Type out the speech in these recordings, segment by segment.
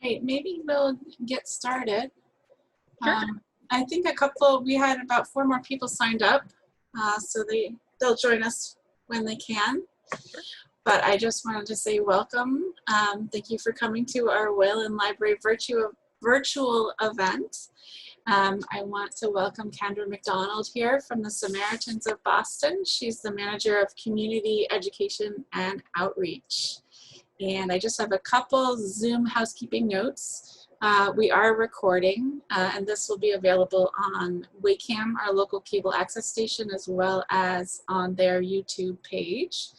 Right, maybe we'll get started. Sure. I think we had about 4 more people signed up, so they'll join us when they can. Sure. But I just wanted to say welcome. Thank you for coming to our Wayland Library virtual event. I want to welcome Kendra McDonald here from the Samaritans of Boston. She's the manager of community education and outreach. And I just have a couple Zoom housekeeping notes. We are recording, and this will be available on Waycam, our local cable access station, as well as on their YouTube page.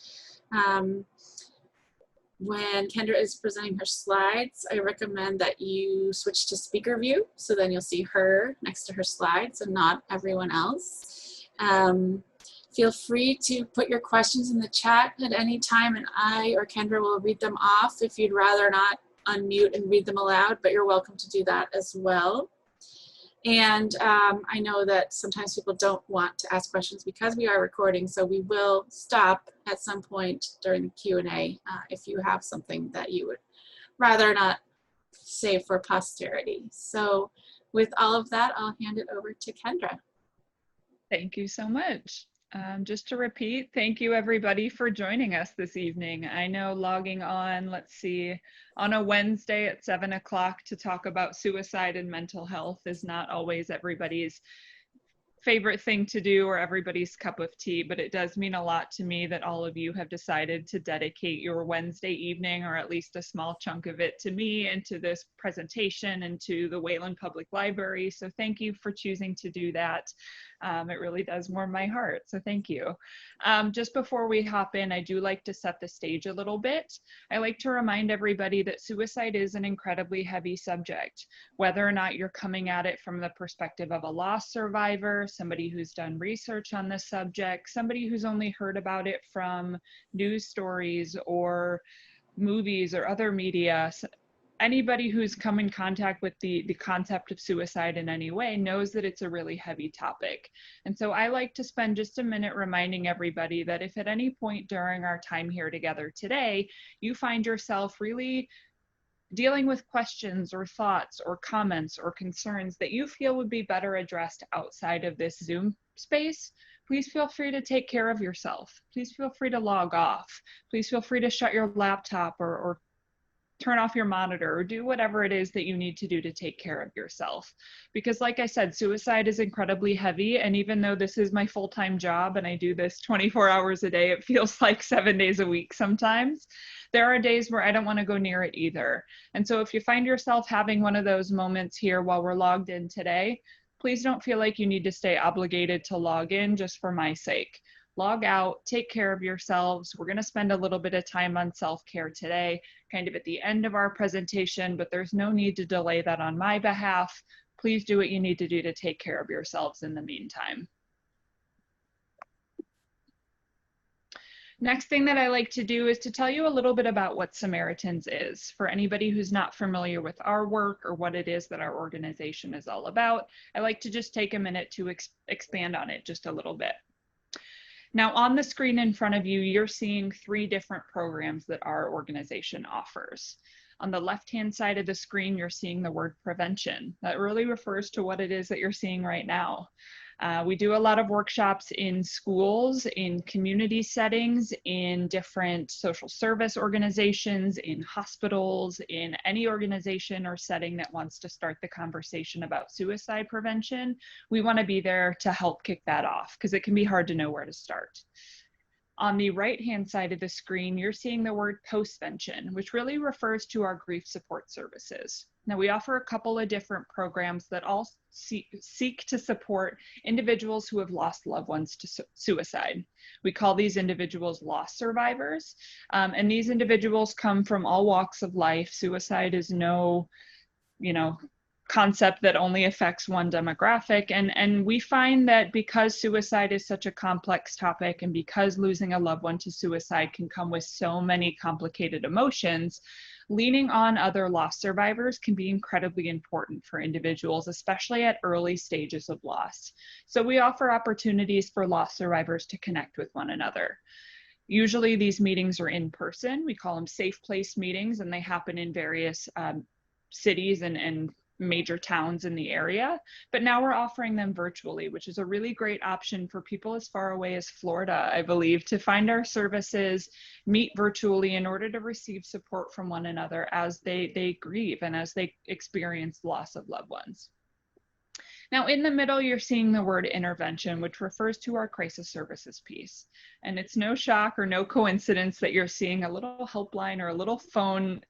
When Kendra is presenting her slides, I recommend that you switch to speaker view, so then you'll see her next to her slides and not everyone else. Feel free to put your questions in the chat at any time, and I or Kendra will read them off if you'd rather not unmute and read them aloud, but you're welcome to do that as well. And I know that sometimes people don't want to ask questions because we are recording, so we will stop at some point during the Q&A if you have something that you would rather not save for posterity. So with all of that, I'll hand it over to Kendra. Thank you so much. Just to repeat, thank you everybody for joining us this evening. I know logging on, let's see, on a Wednesday at 7 o'clock to talk about suicide and mental health is not always everybody's favorite thing to do or everybody's cup of tea, but it does mean a lot to me that all of you have decided to dedicate your Wednesday evening, or at least a small chunk of it, to me and to this presentation and to the Wayland Public Library. So thank you for choosing to do that. It really does warm my heart, so thank you. Just before we hop in, I do like to set the stage a little bit. I like to remind everybody that suicide is an incredibly heavy subject, whether or not you're coming at it from the perspective of a loss survivor, somebody who's done research on this subject, somebody who's only heard about it from news stories or movies or other media. Anybody who's come in contact with the concept of suicide in any way knows that it's a really heavy topic. And so I like to spend just a minute reminding everybody that if at any point during our time here together today, you find yourself really dealing with questions or thoughts or comments or concerns that you feel would be better addressed outside of this Zoom space, please feel free to take care of yourself. Please feel free to log off. Please feel free to shut your laptop or turn off your monitor or do whatever it is that you need to do to take care of yourself. Because like I said, suicide is incredibly heavy. And even though this is my full-time job and I do this 24 hours a day, it feels like 7 days a week sometimes. There are days where I don't want to go near it either. And so if you find yourself having one of those moments here while we're logged in today, please don't feel like you need to stay obligated to log in just for my sake. Log out, take care of yourselves. We're going to spend a little bit of time on self-care today, kind of at the end of our presentation, but there's no need to delay that on my behalf. Please do what you need to do to take care of yourselves in the meantime. Next thing that I like to do is to tell you a little bit about what Samaritans is. For anybody who's not familiar with our work or what it is that our organization is all about, I like to just take a minute to expand on it just a little bit. Now on the screen in front of you, you're seeing 3 different programs that our organization offers. On the left-hand side of the screen, you're seeing the word prevention. That really refers to what it is that you're seeing right now. We do a lot of workshops in schools, in community settings, in different social service organizations, in hospitals, in any organization or setting that wants to start the conversation about suicide prevention. We want to be there to help kick that off because it can be hard to know where to start. On the right-hand side of the screen, you're seeing the word postvention, which really refers to our grief support services. Now, we offer a couple of different programs that all seek to support individuals who have lost loved ones to suicide. We call these individuals loss survivors, and these individuals come from all walks of life. Suicide is no, concept that only affects one demographic. And we find that because suicide is such a complex topic and because losing a loved one to suicide can come with so many complicated emotions, leaning on other loss survivors can be incredibly important for individuals, especially at early stages of loss. So we offer opportunities for loss survivors to connect with one another. Usually these meetings are in person. We call them safe place meetings, and they happen in various cities and major towns in the area, but now we're offering them virtually, which is a really great option for people as far away as Florida, I believe, to find our services, meet virtually in order to receive support from one another as they grieve and as they experience loss of loved ones. Now, in the middle, you're seeing the word intervention, which refers to our crisis services piece. And it's no shock or no coincidence that you're seeing a little helpline or a little phone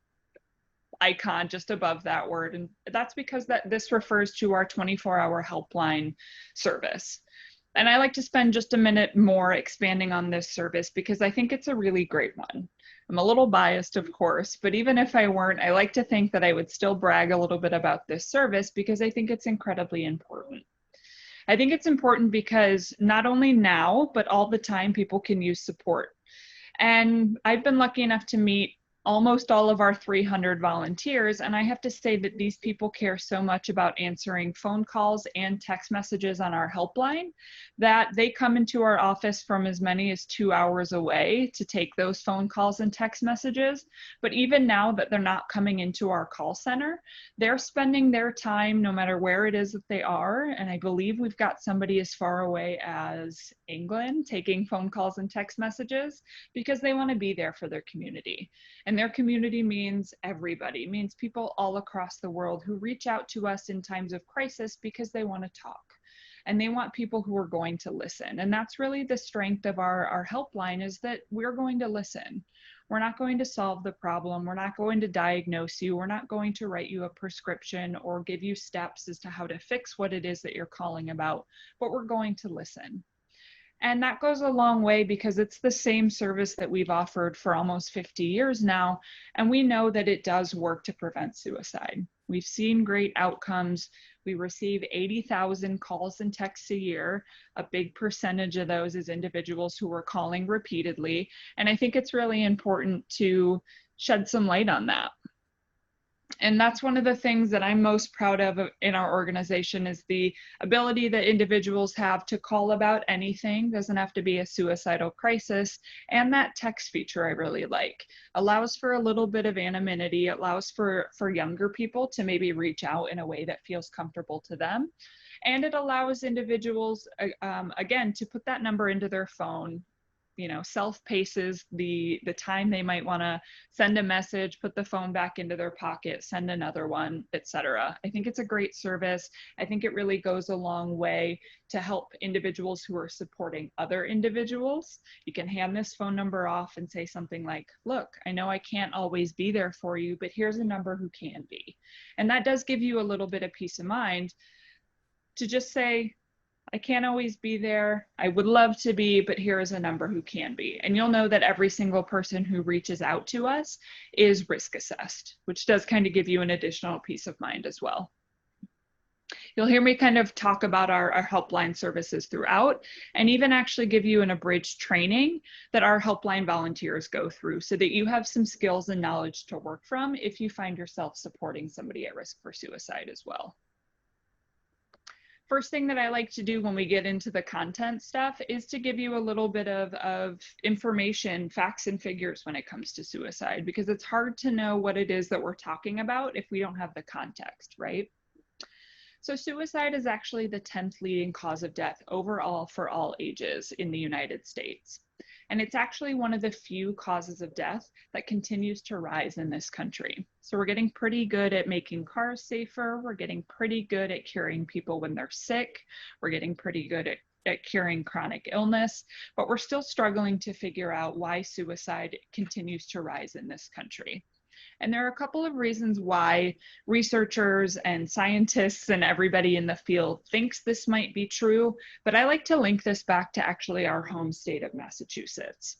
icon just above that word. And that's because this refers to our 24-hour helpline service. And I like to spend just a minute more expanding on this service because I think it's a really great one. I'm a little biased, of course, but even if I weren't, I like to think that I would still brag a little bit about this service because I think it's incredibly important. I think it's important because not only now, but all the time people can use support. And I've been lucky enough to meet almost all of our 300 volunteers. And I have to say that these people care so much about answering phone calls and text messages on our helpline that they come into our office from as many as 2 hours away to take those phone calls and text messages. But even now that they're not coming into our call center, they're spending their time no matter where it is that they are. And I believe we've got somebody as far away as England taking phone calls and text messages because they want to be there for their community. And their community means everybody, means people all across the world who reach out to us in times of crisis because they want to talk. And they want people who are going to listen. And that's really the strength of our helpline, is that we're going to listen. We're not going to solve the problem. We're not going to diagnose you. We're not going to write you a prescription or give you steps as to how to fix what it is that you're calling about, but we're going to listen. And that goes a long way because it's the same service that we've offered for almost 50 years now. And we know that it does work to prevent suicide. We've seen great outcomes. We receive 80,000 calls and texts a year. A big percentage of those is individuals who are calling repeatedly. And I think it's really important to shed some light on that. And that's one of the things that I'm most proud of in our organization, is the ability that individuals have to call about anything. Doesn't have to be a suicidal crisis. And that text feature I really like. Allows for a little bit of anonymity. It allows for younger people to maybe reach out in a way that feels comfortable to them. And it allows individuals, again, to put that number into their phone. You know, self-paces the time they might want to send a message, put the phone back into their pocket, send another one, etc. I think it's a great service. I think it really goes a long way to help individuals who are supporting other individuals. You can hand this phone number off and say something like, look, I know I can't always be there for you, but here's a number who can be. And that does give you a little bit of peace of mind to just say, I can't always be there. I would love to be, but here is a number who can be. And you'll know that every single person who reaches out to us is risk assessed, which does kind of give you an additional peace of mind as well. You'll hear me kind of talk about our helpline services throughout, and even actually give you an abridged training that our helpline volunteers go through so that you have some skills and knowledge to work from if you find yourself supporting somebody at risk for suicide as well. First thing that I like to do when we get into the content stuff is to give you a little bit of information, facts and figures when it comes to suicide, because it's hard to know what it is that we're talking about if we don't have the context, right? So suicide is actually the 10th leading cause of death overall for all ages in the United States. And it's actually one of the few causes of death that continues to rise in this country. So we're getting pretty good at making cars safer. We're getting pretty good at curing people when they're sick. We're getting pretty good at curing chronic illness, but we're still struggling to figure out why suicide continues to rise in this country. And there are a couple of reasons why researchers and scientists and everybody in the field thinks this might be true, but I like to link this back to actually our home state of Massachusetts.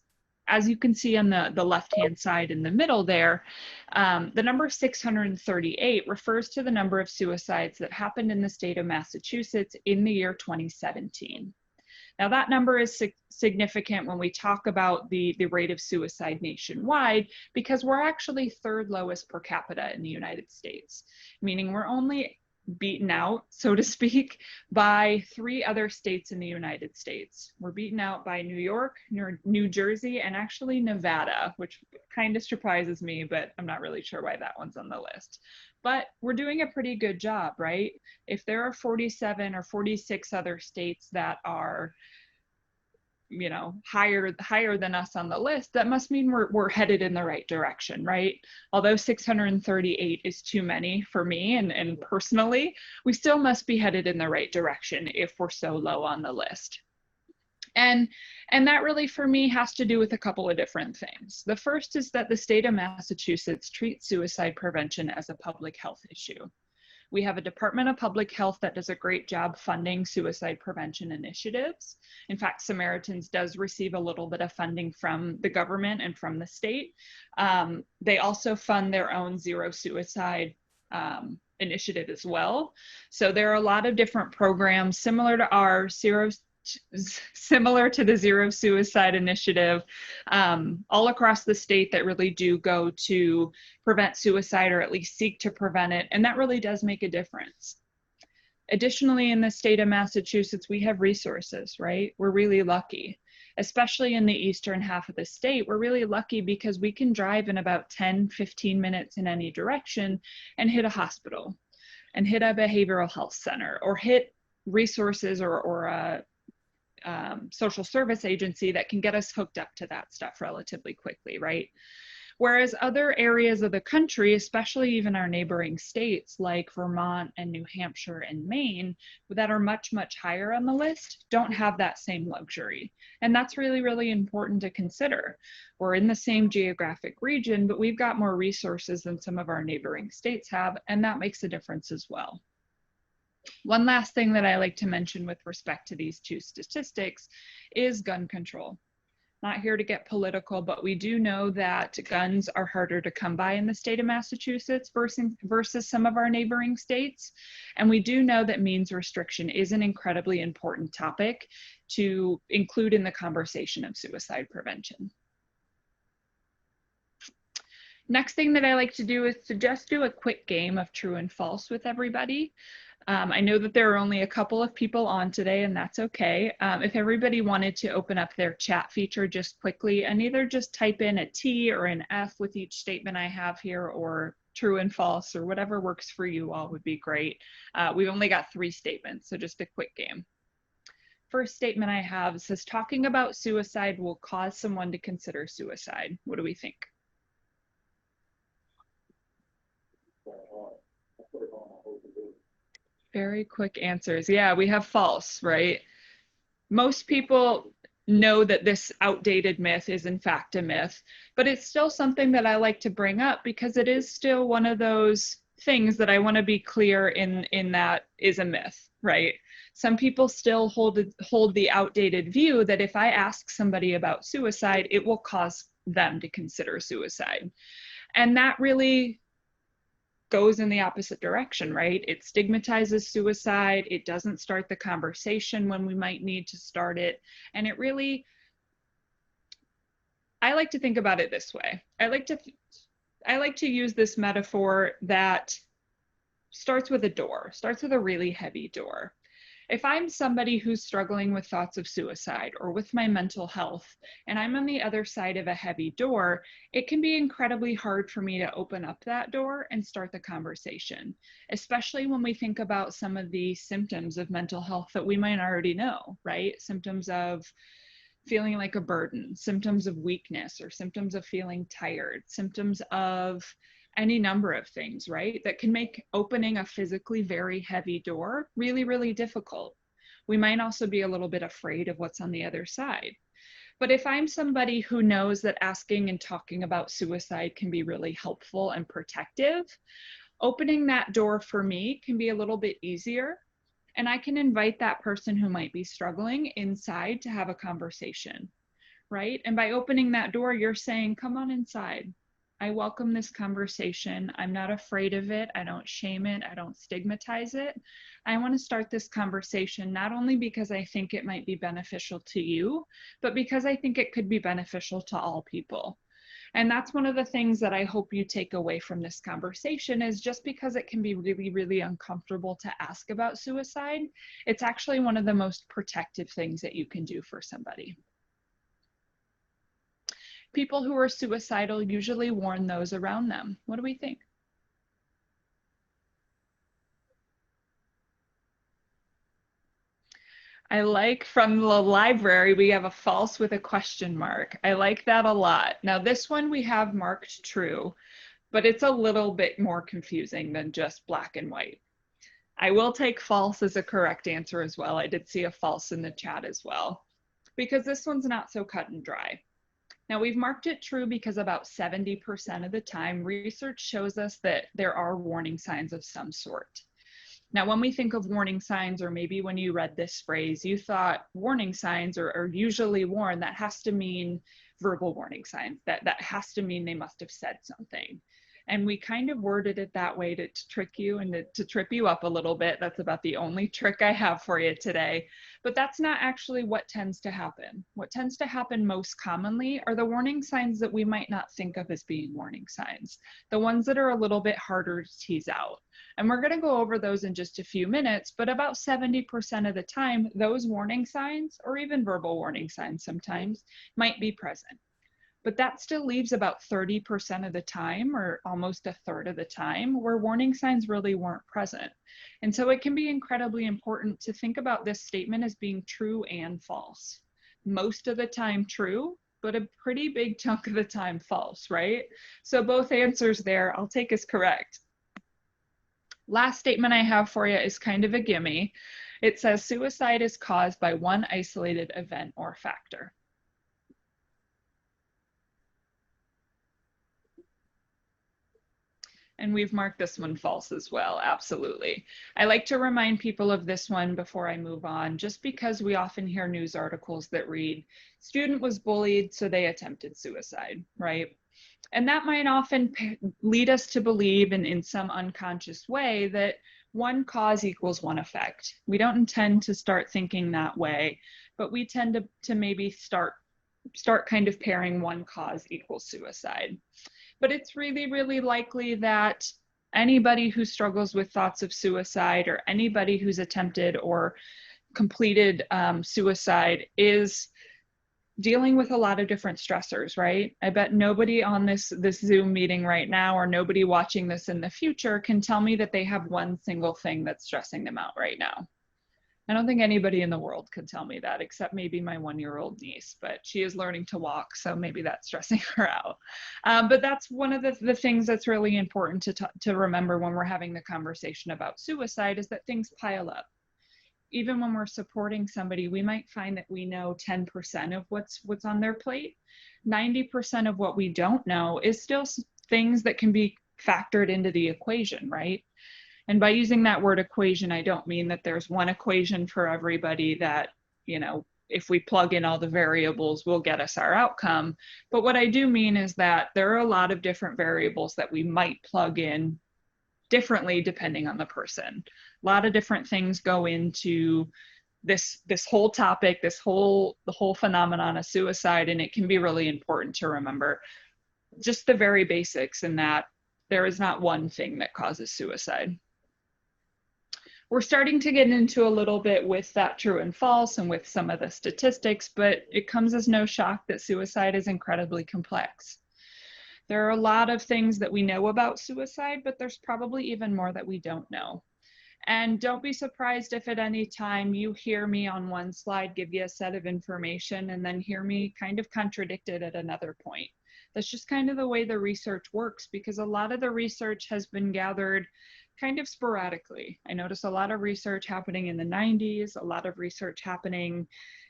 As you can see on the left-hand side in the middle there, the number 638 refers to the number of suicides that happened in the state of Massachusetts in the year 2017. Now that number is significant when we talk about the rate of suicide nationwide, because we're actually third lowest per capita in the United States, meaning we're only beaten out, so to speak, by 3 other states in the United States. We're beaten out by New York, New Jersey, and actually Nevada, which kind of surprises me, but I'm not really sure why that one's on the list. But we're doing a pretty good job, right? If there are 47 or 46 other states that are, you know, higher than us on the list, that must mean we're headed in the right direction, right? Although 638 is too many for me and personally, we still must be headed in the right direction if we're so low on the list. And that really for me has to do with a couple of different things. The first is that the state of Massachusetts treats suicide prevention as a public health issue. We have a Department of Public Health that does a great job funding suicide prevention initiatives. In fact, Samaritans does receive a little bit of funding from the government and from the state. They also fund their own zero suicide initiative as well. So there are a lot of different programs similar to our similar to the Zero Suicide Initiative all across the state that really do go to prevent suicide or at least seek to prevent it. And that really does make a difference. Additionally, in the state of Massachusetts, we have resources, right? We're really lucky, especially in the eastern half of the state. We're really lucky because we can drive in about 10, 15 minutes in any direction and hit a hospital and hit a behavioral health center or hit resources or a social service agency that can get us hooked up to that stuff relatively quickly, right? Whereas other areas of the country, especially even our neighboring states like Vermont and New Hampshire and Maine, that are much, much higher on the list, don't have that same luxury. And that's really, really important to consider. We're in the same geographic region, but we've got more resources than some of our neighboring states have, and that makes a difference as well. One last thing that I like to mention with respect to these two statistics is gun control. Not here to get political, but we do know that guns are harder to come by in the state of Massachusetts versus some of our neighboring states. And we do know that means restriction is an incredibly important topic to include in the conversation of suicide prevention. Next thing that I like to do is to just do a quick game of true and false with everybody. I know that there are only a couple of people on today, and that's okay. If everybody wanted to open up their chat feature just quickly and either just type in a T or an F with each statement I have here, or true and false, or whatever works for you all would be great. We've only got 3 statements, so just a quick game. First statement I have says, talking about suicide will cause someone to consider suicide. What do we think? Very quick answers. Yeah, we have false, right? Most people know that this outdated myth is in fact a myth, but it's still something that I like to bring up because it is still one of those things that I want to be clear in that is a myth, right? Some people still hold the outdated view that if I ask somebody about suicide, it will cause them to consider suicide. And that really goes in the opposite direction, right? It stigmatizes suicide. It doesn't start the conversation when we might need to start it. And it really, I like to think about it this way. I like to use this metaphor that starts with a door, starts with a really heavy door. If I'm somebody who's struggling with thoughts of suicide or with my mental health, and I'm on the other side of a heavy door, it can be incredibly hard for me to open up that door and start the conversation, especially when we think about some of the symptoms of mental health that we might already know, right? Symptoms of feeling like a burden, symptoms of weakness, or symptoms of feeling tired, symptoms of any number of things, right? That can make opening a physically very heavy door really, really difficult. We might also be a little bit afraid of what's on the other side. But if I'm somebody who knows that asking and talking about suicide can be really helpful and protective, opening that door for me can be a little bit easier. And I can invite that person who might be struggling inside to have a conversation, right? And by opening that door, you're saying, come on inside. I welcome this conversation. I'm not afraid of it. I don't shame it. I don't stigmatize it. I want to start this conversation not only because I think it might be beneficial to you, but because I think it could be beneficial to all people. And that's one of the things that I hope you take away from this conversation is just because it can be really, really uncomfortable to ask about suicide, it's actually one of the most protective things that you can do for somebody. People who are suicidal usually warn those around them. What do we think? I like from the library, we have a false with a question mark. I like that a lot. Now this one we have marked true, but it's a little bit more confusing than just black and white. I will take false as a correct answer as well. I did see a false in the chat as well, because this one's not so cut and dry. Now we've marked it true because about 70% of the time, research shows us that there are warning signs of some sort. Now, when we think of warning signs, or maybe when you read this phrase, you thought warning signs are usually warned, that has to mean verbal warning signs, that has to mean they must have said something. And we kind of worded it that way to trick you and to trip you up a little bit. That's about the only trick I have for you today. But that's not actually what tends to happen. What tends to happen most commonly are the warning signs that we might not think of as being warning signs, the ones that are a little bit harder to tease out. And we're going to go over those in just a few minutes, but about 70% of the time, those warning signs, or even verbal warning signs sometimes, might be present. But that still leaves about 30% of the time, or almost a third of the time, where warning signs really weren't present. And so it can be incredibly important to think about this statement as being true and false. Most of the time true, but a pretty big chunk of the time false, right? So both answers there I'll take as correct. Last statement I have for you is kind of a gimme. It says suicide is caused by one isolated event or factor. And we've marked this one false as well, absolutely. I like to remind people of this one before I move on, just because we often hear news articles that read, student was bullied, so they attempted suicide, right? And that might often lead us to believe in some unconscious way that one cause equals one effect. We don't intend to start thinking that way, but we tend to maybe start kind of pairing one cause equals suicide. But it's really, really likely that anybody who struggles with thoughts of suicide, or anybody who's attempted or completed suicide, is dealing with a lot of different stressors, right? I bet nobody on this Zoom meeting right now, or nobody watching this in the future, can tell me that they have one single thing that's stressing them out right now. I don't think anybody in the world could tell me that, except maybe my 1-year-old niece, but she is learning to walk, so maybe that's stressing her out. But that's one of the things that's really important to remember when we're having the conversation about suicide, is that things pile up. Even when we're supporting somebody, we might find that we know 10% of what's on their plate. 90% of what we don't know is still things that can be factored into the equation, right? And by using that word equation, I don't mean that there's one equation for everybody that, you know, if we plug in all the variables will get us our outcome. But what I do mean is that there are a lot of different variables that we might plug in differently depending on the person. A lot of different things go into this whole topic, the whole phenomenon of suicide, and it can be really important to remember just the very basics, in that there is not one thing that causes suicide. We're starting to get into a little bit with that true and false and with some of the statistics, but it comes as no shock that suicide is incredibly complex. There are a lot of things that we know about suicide, but there's probably even more that we don't know. And don't be surprised if at any time you hear me on one slide give you a set of information and then hear me kind of contradict it at another point. That's just kind of the way the research works, because a lot of the research has been gathered kind of sporadically. I notice a lot of research happening in the 90s, a lot of research happening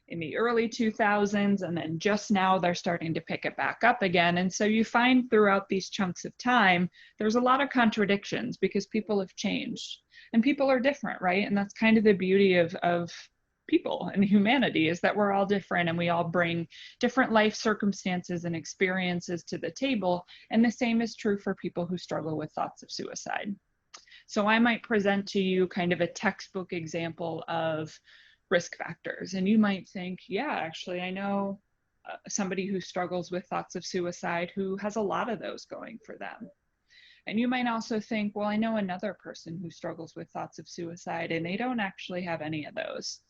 in the early 2000s, and then just now they're starting to pick it back up again. And so you find throughout these chunks of time, there's a lot of contradictions because people have changed and people are different, right? And that's kind of the beauty of people and humanity, is that we're all different and we all bring different life circumstances and experiences to the table. And the same is true for people who struggle with thoughts of suicide. So I might present to you kind of a textbook example of risk factors. And you might think, yeah, actually, I know somebody who struggles with thoughts of suicide who has a lot of those going for them. And you might also think, well, I know another person who struggles with thoughts of suicide and they don't actually have any of those.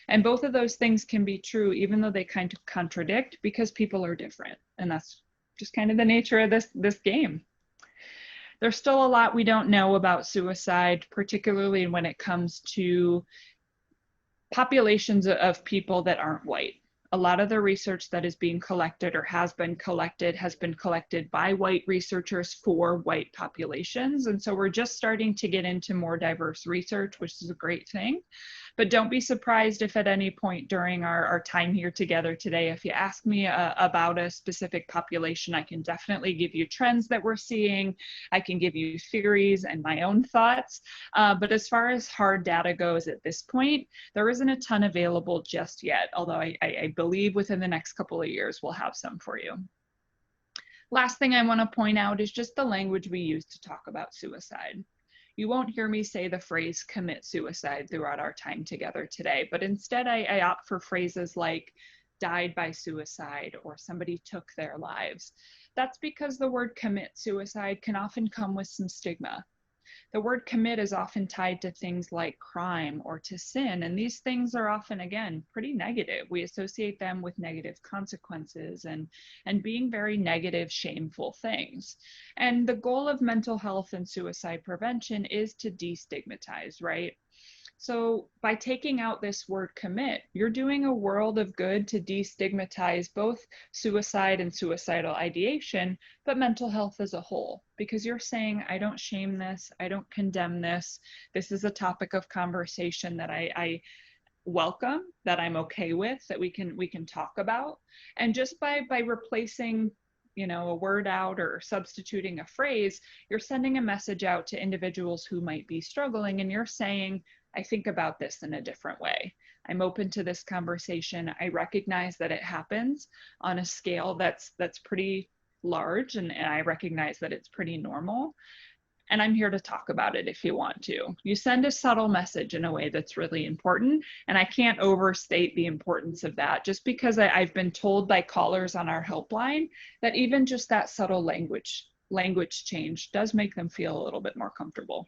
And both of those things can be true, even though they kind of contradict, because people are different. And that's just kind of the nature of this game. There's still a lot we don't know about suicide, particularly when it comes to populations of people that aren't white. A lot of the research that is being collected or has been collected by white researchers for white populations. And so we're just starting to get into more diverse research, which is a great thing. But don't be surprised if at any point during our time here together today, if you ask me about a specific population, I can definitely give you trends that we're seeing. I can give you theories and my own thoughts. But as far as hard data goes at this point, there isn't a ton available just yet, although I believe within the next couple of years, we'll have some for you. Last thing I want to point out is just the language we use to talk about suicide. You won't hear me say the phrase commit suicide throughout our time together today, but instead I opt for phrases like died by suicide or somebody took their lives. That's because the word commit suicide can often come with some stigma. The word commit is often tied to things like crime or to sin, and these things are often, again, pretty negative. We associate them with negative consequences and being very negative, shameful things. And the goal of mental health and suicide prevention is to destigmatize, right? So by taking out this word commit, you're doing a world of good to destigmatize both suicide and suicidal ideation, but mental health as a whole, because you're saying, I don't shame this, I don't condemn this. This is a topic of conversation that I welcome, that I'm okay with, that we can talk about. And just by replacing a word out or substituting a phrase, you're sending a message out to individuals who might be struggling, and you're saying, I think about this in a different way. I'm open to this conversation. I recognize that it happens on a scale that's pretty large, and I recognize that it's pretty normal. And I'm here to talk about it if you want to. You send a subtle message in a way that's really important. And I can't overstate the importance of that, just because I've been told by callers on our helpline that even just that subtle language change does make them feel a little bit more comfortable.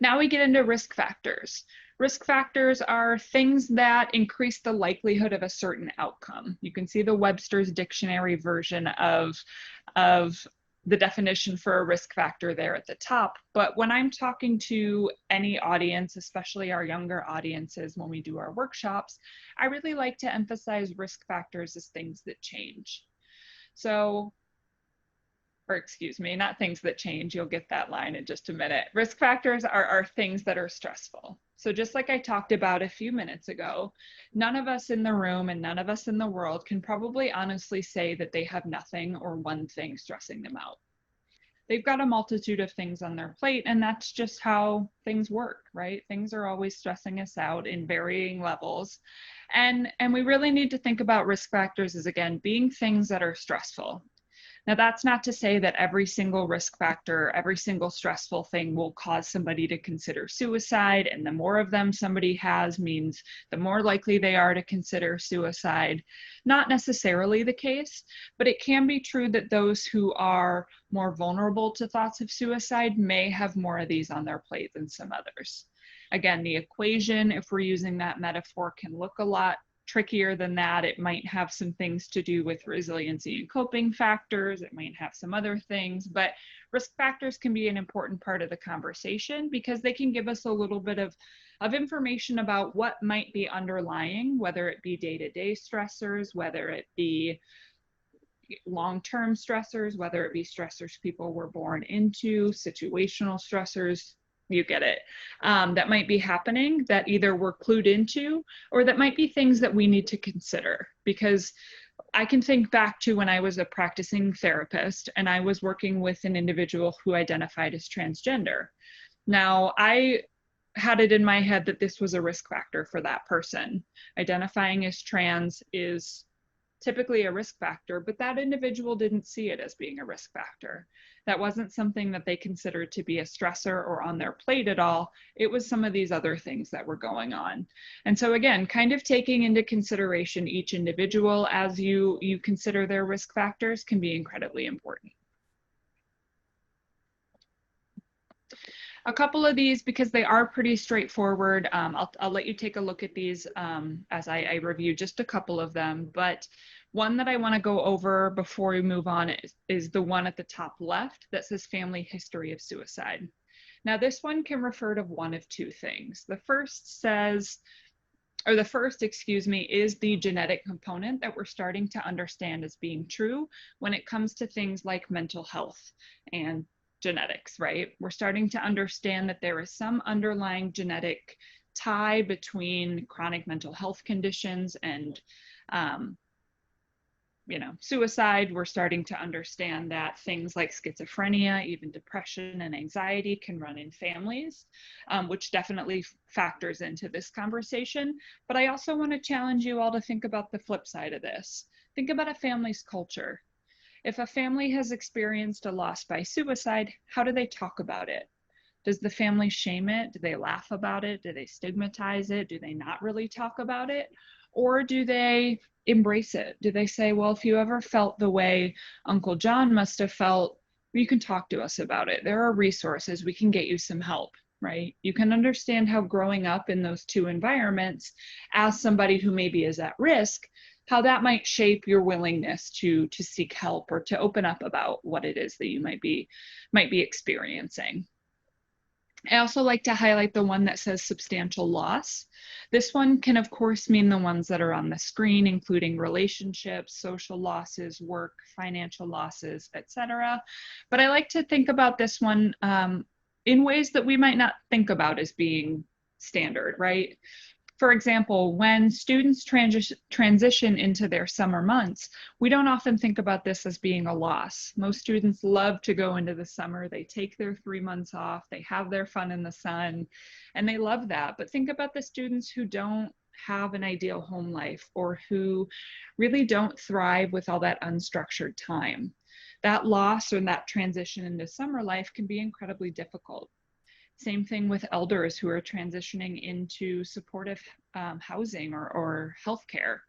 Now we get into risk factors. Risk factors are things that increase the likelihood of a certain outcome. You can see the Webster's Dictionary version of the definition for a risk factor there at the top. But when I'm talking to any audience, especially our younger audiences, when we do our workshops, I really like to emphasize risk factors as things that change. So, or excuse me, not things that change. You'll get that line in just a minute. Risk factors are things that are stressful. So just like I talked about a few minutes ago, none of us in the room and none of us in the world can probably honestly say that they have nothing or one thing stressing them out. They've got a multitude of things on their plate, and that's just how things work, right? Things are always stressing us out in varying levels. And we really need to think about risk factors as, again, being things that are stressful. Now, that's not to say that every single risk factor, every single stressful thing will cause somebody to consider suicide, and the more of them somebody has means the more likely they are to consider suicide. Not necessarily the case, but it can be true that those who are more vulnerable to thoughts of suicide may have more of these on their plate than some others. Again, the equation, if we're using that metaphor, can look a lot trickier than that. It might have some things to do with resiliency and coping factors. It might have some other things, but risk factors can be an important part of the conversation because they can give us a little bit of information about what might be underlying, whether it be day-to-day stressors, whether it be long-term stressors, whether it be stressors people were born into, situational stressors, you get it, that might be happening that either we're clued into or that might be things that we need to consider. Because I can think back to when I was a practicing therapist and I was working with an individual who identified as transgender. Now, I had it in my head that this was a risk factor for that person. Identifying as trans is typically a risk factor, but that individual didn't see it as being a risk factor. That wasn't something that they considered to be a stressor or on their plate at all. It was some of these other things that were going on. And so again, kind of taking into consideration each individual as you consider their risk factors can be incredibly important. A couple of these, because they are pretty straightforward, I'll let you take a look at these as I review just a couple of them. But one that I want to go over before we move on is the one at the top left that says family history of suicide. Now, this one can refer to one of two things. The first says, or the first, excuse me, is the genetic component that we're starting to understand as being true when it comes to things like mental health and genetics, right? We're starting to understand that there is some underlying genetic tie between chronic mental health conditions and, suicide. We're starting to understand that things like schizophrenia, even depression and anxiety can run in families, which definitely factors into this conversation. But I also want to challenge you all to think about the flip side of this. Think about a family's culture. If a family has experienced a loss by suicide, how do they talk about it? Does the family shame it? Do they laugh about it? Do they stigmatize it? Do they not really talk about it? Or do they embrace it? Do they say, well, if you ever felt the way Uncle John must have felt, you can talk to us about it. There are resources. We can get you some help, right? You can understand how growing up in those two environments as somebody who maybe is at risk, how that might shape your willingness to seek help or to open up about what it is that you might be experiencing. I also like to highlight the one that says substantial loss. This one can, of course, mean the ones that are on the screen, including relationships, social losses, work, financial losses, etc. But I like to think about this one in ways that we might not think about as being standard, right? For example, when students transition into their summer months, we don't often think about this as being a loss. Most students love to go into the summer. They take their 3 months off, they have their fun in the sun, and they love that. But think about the students who don't have an ideal home life or who really don't thrive with all that unstructured time. That loss or that transition into summer life can be incredibly difficult. Same thing with elders who are transitioning into supportive housing or healthcare.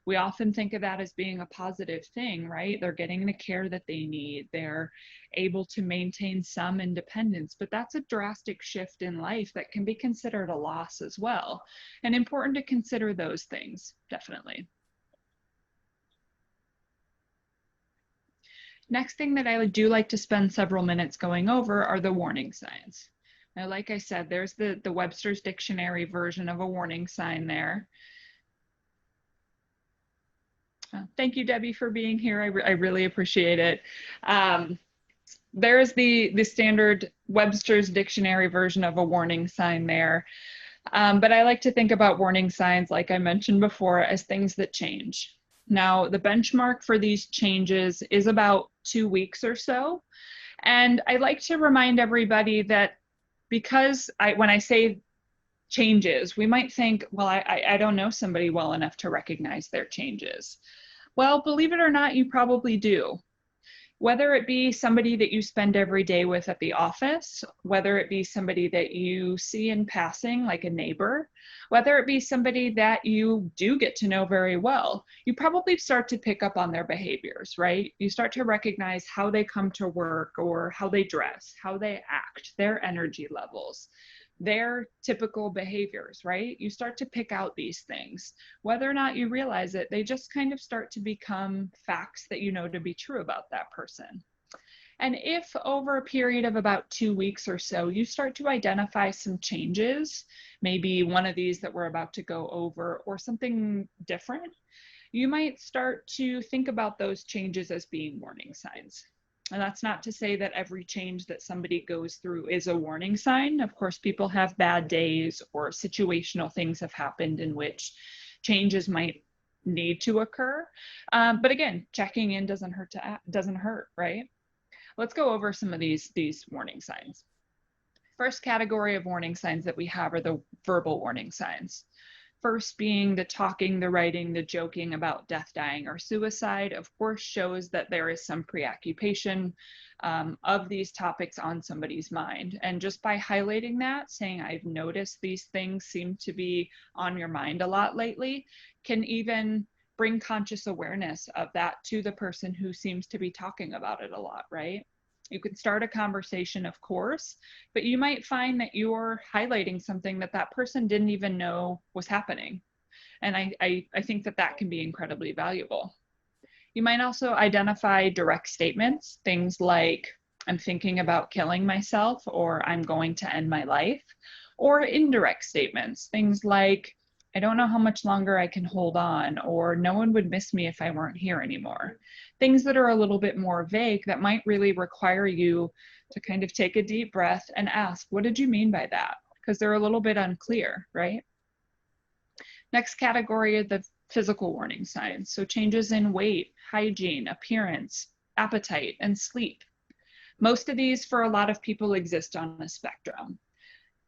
We often think of that as being a positive thing, right? They're getting the care that they need. They're able to maintain some independence, but that's a drastic shift in life that can be considered a loss as well. And important to consider those things, definitely. Next thing that I do like to spend several minutes going over are the warning signs. Now, like I said, there's the Webster's Dictionary version of a warning sign there. Thank you, Debbie, for being here. I really appreciate it. There's the standard Webster's Dictionary version of a warning sign there. But I like to think about warning signs, like I mentioned before, as things that change. Now, the benchmark for these changes is about 2 weeks or so. And I like to remind everybody that because when I say changes, we might think, well, I don't know somebody well enough to recognize their changes. Well, believe it or not, you probably do. Whether it be somebody that you spend every day with at the office, whether it be somebody that you see in passing, like a neighbor, whether it be somebody that you do get to know very well, you probably start to pick up on their behaviors, right? You start to recognize how they come to work or how they dress, how they act, their energy levels, their typical behaviors, right? You start to pick out these things. Whether or not you realize it, they just kind of start to become facts that you know to be true about that person. And if over a period of about 2 weeks or so, you start to identify some changes, maybe one of these that we're about to go over or something different, you might start to think about those changes as being warning signs. And that's not to say that every change that somebody goes through is a warning sign. Of course, people have bad days or situational things have happened in which changes might need to occur. But again, checking in doesn't hurt, right? Let's go over some of these warning signs. First category of warning signs that we have are the verbal warning signs. First being the talking, the writing, the joking about death, dying, or suicide, of course, shows that there is some preoccupation of these topics on somebody's mind. And just by highlighting that, saying, I've noticed these things seem to be on your mind a lot lately, can even bring conscious awareness of that to the person who seems to be talking about it a lot, right? You can start a conversation, of course, but you might find that you're highlighting something that that person didn't even know was happening. And I think that that can be incredibly valuable. You might also identify direct statements, things like, I'm thinking about killing myself, or I'm going to end my life, or indirect statements, things like, I don't know how much longer I can hold on, or no one would miss me if I weren't here anymore. Things that are a little bit more vague that might really require you to kind of take a deep breath and ask, what did you mean by that? Because they're a little bit unclear, right? Next category are the physical warning signs. So changes in weight, hygiene, appearance, appetite, and sleep. Most of these for a lot of people exist on a spectrum.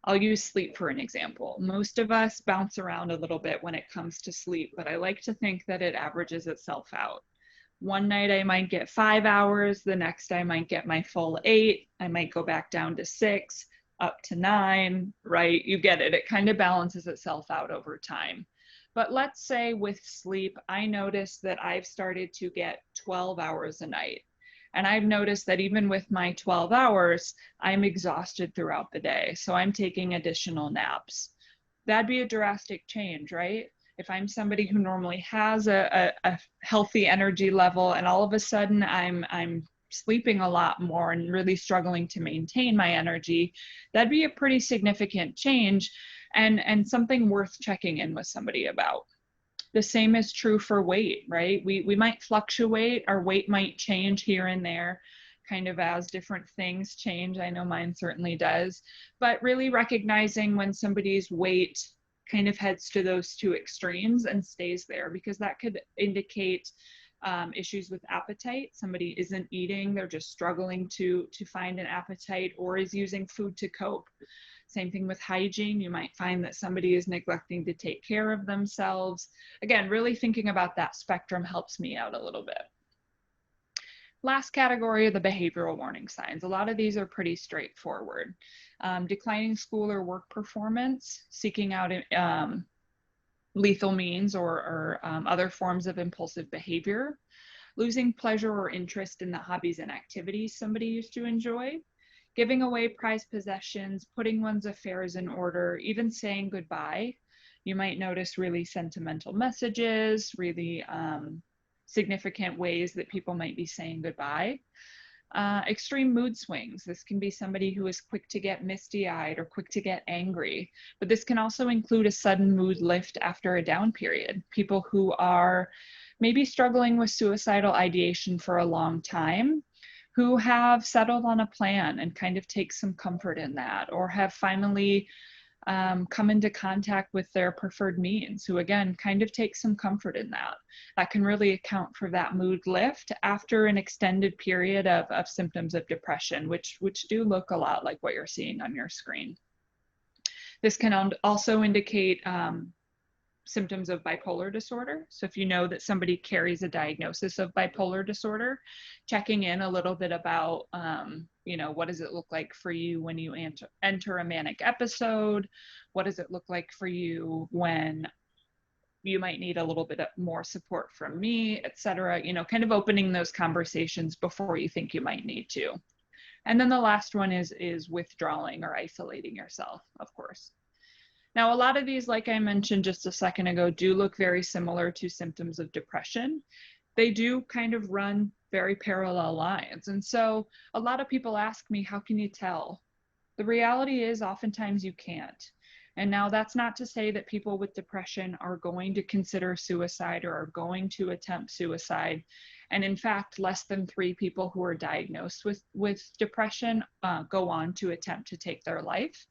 I'll use sleep for an example. Most of us bounce around a little bit when it comes to sleep, but I like to think that it averages itself out. One night I might get 5 hours, the next I might get my full 8, I might go back down to 6, up to 9, right? You get it. It kind of balances itself out over time. But let's say with sleep, I noticed that I've started to get 12 hours a night. And I've noticed that even with my 12 hours, I'm exhausted throughout the day. So I'm taking additional naps. That'd be a drastic change, right? If I'm somebody who normally has a healthy energy level and all of a sudden I'm sleeping a lot more and really struggling to maintain my energy, that'd be a pretty significant change and something worth checking in with somebody about. The same is true for weight, right? We might fluctuate, our weight might change here and there, kind of as different things change. I know mine certainly does, but really recognizing when somebody's weight kind of heads to those two extremes and stays there, because that could indicate issues with appetite. Somebody isn't eating, they're just struggling to find an appetite, or is using food to cope. Same thing with hygiene. You might find that somebody is neglecting to take care of themselves. Again, really thinking about that spectrum helps me out a little bit. Last category are the behavioral warning signs. A lot of these are pretty straightforward. Declining school or work performance, seeking out lethal means or other forms of impulsive behavior, losing pleasure or interest in the hobbies and activities somebody used to enjoy, giving away prized possessions, putting one's affairs in order, even saying goodbye. You might notice really sentimental messages, really significant ways that people might be saying goodbye. Extreme mood swings. This can be somebody who is quick to get misty-eyed or quick to get angry, but this can also include a sudden mood lift after a down period. People who are maybe struggling with suicidal ideation for a long time, who have settled on a plan and kind of take some comfort in that, or have finally come into contact with their preferred means, who again kind of take some comfort in that. That can really account for that mood lift after an extended period of symptoms of depression, which do look a lot like what you're seeing on your screen. This can also indicate symptoms of bipolar disorder. So if you know that somebody carries a diagnosis of bipolar disorder, checking in a little bit about, what does it look like for you when you enter a manic episode? What does it look like for you when you might need a little bit more support from me, et cetera, kind of opening those conversations before you think you might need to. And then the last one is withdrawing or isolating yourself, of course. Now, a lot of these, like I mentioned just a second ago, do look very similar to symptoms of depression. They do kind of run very parallel lines. And so a lot of people ask me, how can you tell? The reality is oftentimes you can't. And now that's not to say that people with depression are going to consider suicide or are going to attempt suicide. And in fact, less than 3 people who are diagnosed with depression go on to attempt to take their life.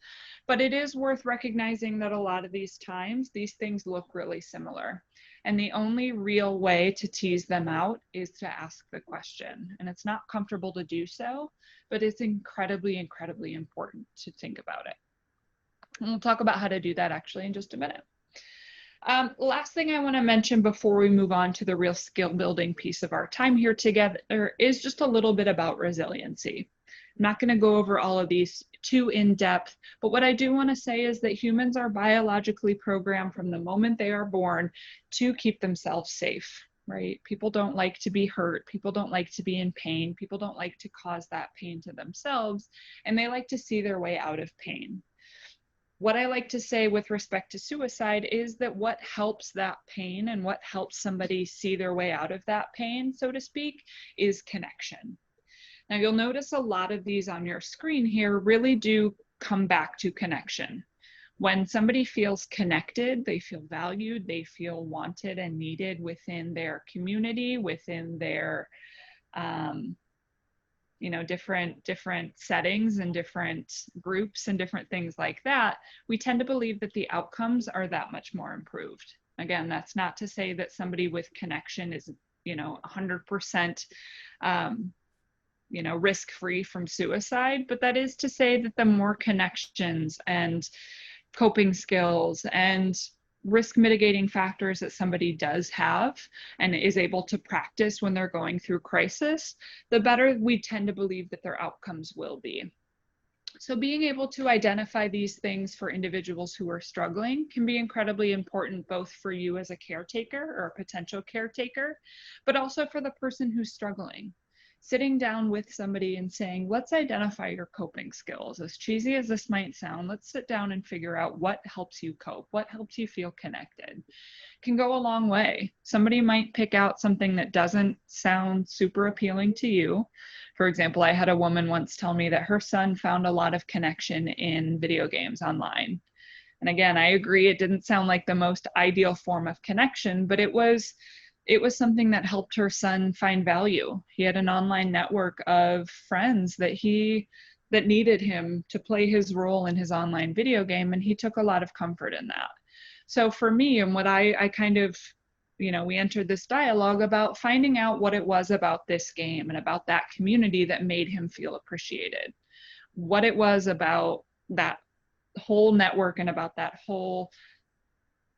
But it is worth recognizing that a lot of these times, these things look really similar. And the only real way to tease them out is to ask the question. And it's not comfortable to do so, but it's incredibly, incredibly important to think about it. And we'll talk about how to do that actually in just a minute. Last thing I want to mention before we move on to the real skill building piece of our time here together is just a little bit about resiliency. I'm not going to go over all of these too in depth, but what I do want to say is that humans are biologically programmed from the moment they are born to keep themselves safe, right? People don't like to be hurt. People don't like to be in pain. People don't like to cause that pain to themselves, and they like to see their way out of pain. What I like to say with respect to suicide is that what helps that pain and what helps somebody see their way out of that pain, so to speak, is connection. Now you'll notice a lot of these on your screen here really do come back to connection. When somebody feels connected, they feel valued, they feel wanted and needed within their community, within their different settings and different groups and different things like that, we tend to believe that the outcomes are that much more improved. Again, that's not to say that somebody with connection is, 100%, risk-free from suicide, but that is to say that the more connections and coping skills and risk mitigating factors that somebody does have and is able to practice when they're going through crisis, the better we tend to believe that their outcomes will be. So being able to identify these things for individuals who are struggling can be incredibly important, both for you as a caretaker or a potential caretaker, but also for the person who's struggling. Sitting down with somebody and saying, let's identify your coping skills. As cheesy as this might sound, let's sit down and figure out what helps you cope, what helps you feel connected. Can go a long way. Somebody might pick out something that doesn't sound super appealing to you. For example, I had a woman once tell me that her son found a lot of connection in video games online. And again, I agree, it didn't sound like the most ideal form of connection, but it was something that helped her son find value. He had an online network of friends that needed him to play his role in his online video game, and he took a lot of comfort in that. So for me, and what I kind of, we entered this dialogue about finding out what it was about this game and about that community that made him feel appreciated. What it was about that whole network and about that whole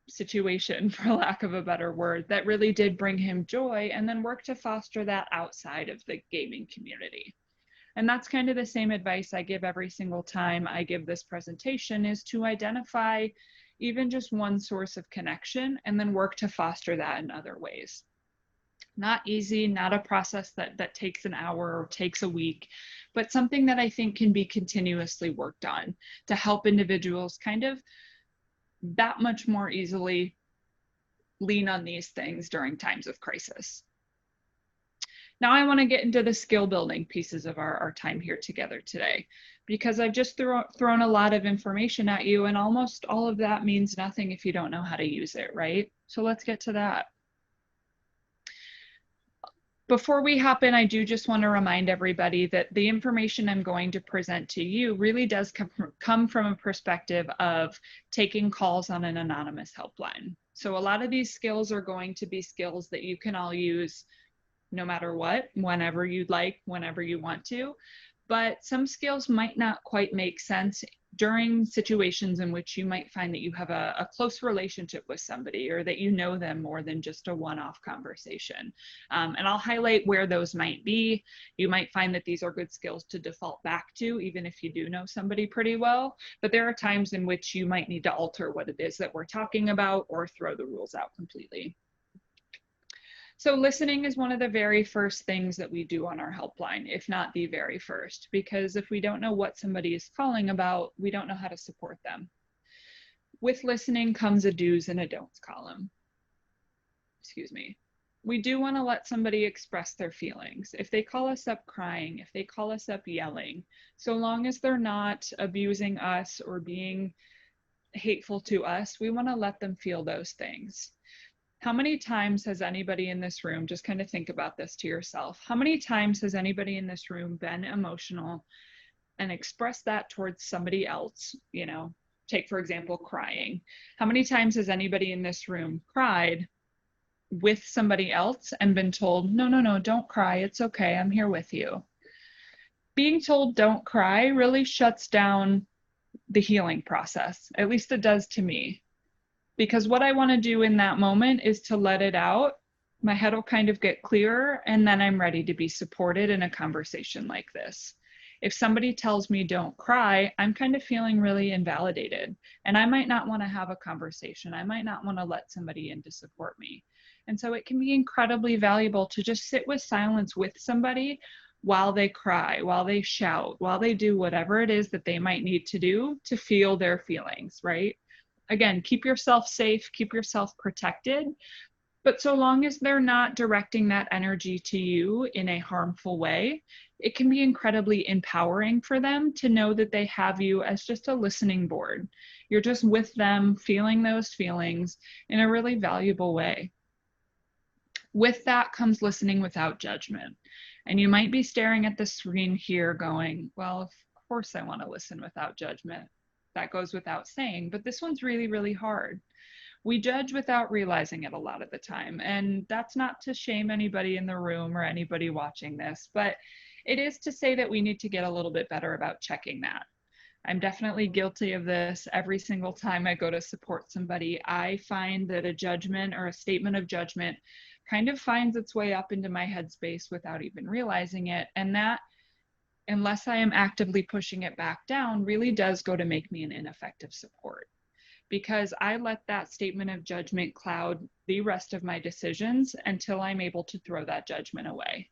situation, for lack of a better word, that really did bring him joy, and then work to foster that outside of the gaming community. And that's kind of the same advice I give every single time I give this presentation, is to identify even just one source of connection and then work to foster that in other ways. Not easy, not a process that takes an hour or takes a week, but something that I think can be continuously worked on to help individuals kind of that much more easily lean on these things during times of crisis. Now I want to get into the skill building pieces of our time here together today, because I've just thrown a lot of information at you, and almost all of that means nothing if you don't know how to use it, right? So let's get to that. Before we hop in, I do just want to remind everybody that the information I'm going to present to you really does come from a perspective of taking calls on an anonymous helpline. So a lot of these skills are going to be skills that you can all use no matter what, whenever you'd like, whenever you want to. But some skills might not quite make sense during situations in which you might find that you have a close relationship with somebody, or that you know them more than just a one-off conversation. And I'll highlight where those might be. You might find that these are good skills to default back to, even if you do know somebody pretty well. But there are times in which you might need to alter what it is that we're talking about, or throw the rules out completely. So listening is one of the very first things that we do on our helpline, if not the very first, because if we don't know what somebody is calling about, we don't know how to support them. With listening comes a do's and a don'ts column. Excuse me. We do want to let somebody express their feelings. If they call us up crying, if they call us up yelling, so long as they're not abusing us or being hateful to us, we want to let them feel those things. How many times has anybody in this room, just kind of think about this to yourself, how many times has anybody in this room been emotional and expressed that towards somebody else? Take for example, crying. How many times has anybody in this room cried with somebody else and been told, no, don't cry, it's okay, I'm here with you? Being told don't cry really shuts down the healing process. At least it does to me. because what I want to do in that moment is to let it out. My head will kind of get clearer, and then I'm ready to be supported in a conversation like this. If somebody tells me don't cry, I'm kind of feeling really invalidated, and I might not want to have a conversation. I might not want to let somebody in to support me. And so it can be incredibly valuable to just sit with silence with somebody while they cry, while they shout, while they do whatever it is that they might need to do to feel their feelings, right? Again, keep yourself safe, keep yourself protected, but so long as they're not directing that energy to you in a harmful way, it can be incredibly empowering for them to know that they have you as just a listening board. You're just with them, feeling those feelings in a really valuable way. With that comes listening without judgment. And you might be staring at the screen here going, well, of course I want to listen without judgment. That goes without saying, but this one's really, really hard. We judge without realizing it a lot of the time. And that's not to shame anybody in the room or anybody watching this, but it is to say that we need to get a little bit better about checking that. I'm definitely guilty of this. Every single time I go to support somebody, I find that a judgment or a statement of judgment kind of finds its way up into my headspace without even realizing it. And that, unless I am actively pushing it back down, really does go to make me an ineffective support, because I let that statement of judgment cloud the rest of my decisions until I'm able to throw that judgment away.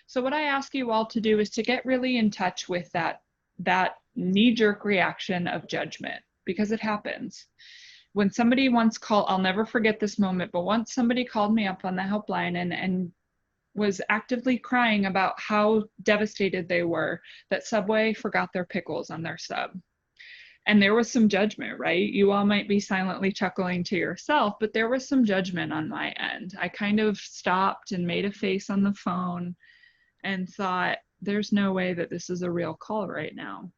So what I ask you all to do is to get really in touch with that knee-jerk reaction of judgment, because it happens. When somebody once called, I'll never forget this moment, but once somebody called me up on the helpline and was actively crying about how devastated they were that Subway forgot their pickles on their sub. And there was some judgment, right? You all might be silently chuckling to yourself, but there was some judgment on my end. I kind of stopped and made a face on the phone and thought, there's no way that this is a real call right now.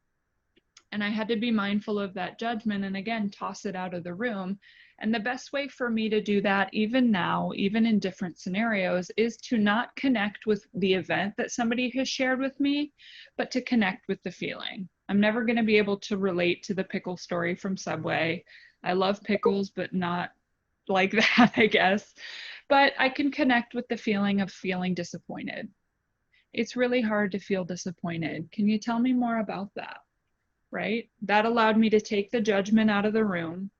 And I had to be mindful of that judgment and again, toss it out of the room. And the best way for me to do that, even now, even in different scenarios, is to not connect with the event that somebody has shared with me, but to connect with the feeling. I'm never going to be able to relate to the pickle story from Subway. I love pickles, but not like that, I guess. But I can connect with the feeling of feeling disappointed. It's really hard to feel disappointed. Can you tell me more about that? Right? That allowed me to take the judgment out of the room.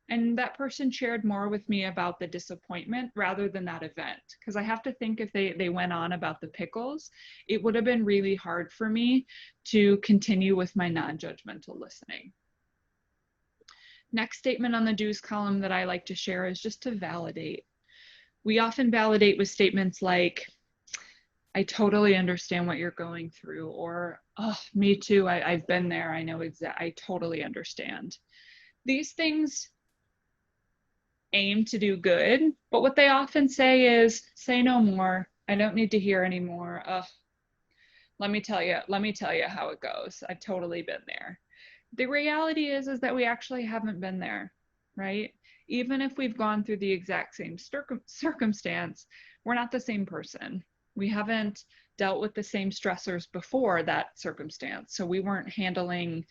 And that person shared more with me about the disappointment rather than that event. Because I have to think if they went on about the pickles, it would have been really hard for me to continue with my non-judgmental listening. Next statement on the do's column that I like to share is just to validate. We often validate with statements like, I totally understand what you're going through, or, oh, me too, I've been there, I know exactly, I totally understand. These things aim to do good, but what they often say is, say no more, I don't need to hear anymore, let me tell you how it goes, I've totally been there. The reality is that we actually haven't been there, right? Even if we've gone through the exact same circumstance, we're not the same person. We haven't dealt with the same stressors before that circumstance. So we weren't handling,